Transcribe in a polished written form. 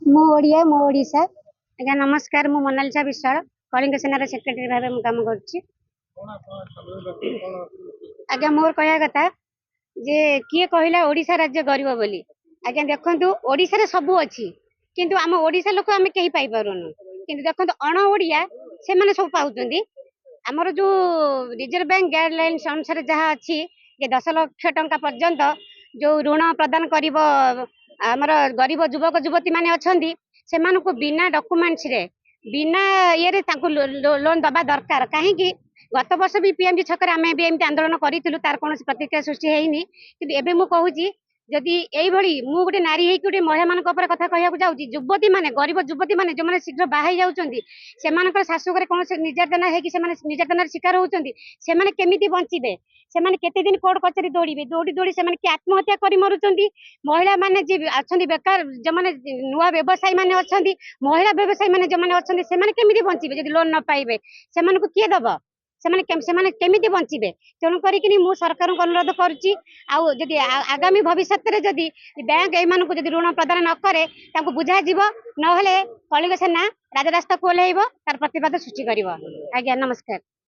मु ओडिया मो ओडिशा आज्ञा नमस्कार मु मोनालिसा विश्वाल कलिंग सेनार सेक्रेटरी भाव मु काम करुच्ची आज्ञा मोर कहया कथा जे किए कहला ओडिशा राज्य गरीब बोली आज्ञा देखंतु ओडिशा रे सब अछि किंतु आम ओडिशा लोक आमे केही पाई पारुनु किंतु देखंतु अण ओडिया से माने सब पाउचंदी हमर जो रिजर्व बैंक गाइडलाइंस अनुसार जहाँ अच्छी 10 लाख टंका पर्यंत जो ऋण प्रदान करिवो आमर गरीब युवक युवती माने अछंदी सेमानको बिना डॉक्यूमेंट्स रे बिना ये रे ताको लोन दबा दरकार काहे कि गत वर्ष भी पीएमजी छकर आमे भी एमती आंदोलन करितलु तार कोनोसी प्रतिक्रिया सृष्टि हेइनी किंतु एबे मु कहूची जदि एई भली मु गोटे नारी हेइ गोटे महिला मानक ऊपर कथा कहया जाउची युवती माने गरीब युवती माने जो माने शीघ्र बाहाई जाउचंदी सेमानकर शाशुघरे कोनोसी निर्यातना हे कि सेमाने निर्यातनार शिकार होउचंदी सेमाने केमिति बंचिबे सेमाने केते दिन कोर्ट कचेरी दौड़िबे दौड़ी दौड़ी सेमाने कि आत्महत्या करि मरुचंदी महिला माने जे अछंदी बेकार जो माने नुवा व्यवसायी माने अछंदी महिला व्यवसायी माने जो माने अछंदी सेमाने केमिति बंचिबे जदि लोन न पाइबे सेमानको किए दबो सेमाने केमिति बंचिबे तेणु करिकिनी मु सरकार को अनुरोध करूची आउ जदि आगामी भविष्य रे जदि बैंक ए मानको जदि ऋण प्रदान न करे ताको बुझा जीवो न हेले कलिंग सेना राजरास्ता को ओल्हेइबो तार प्रतिवाद सृष्टि करिवो आज्ञा नमस्कार।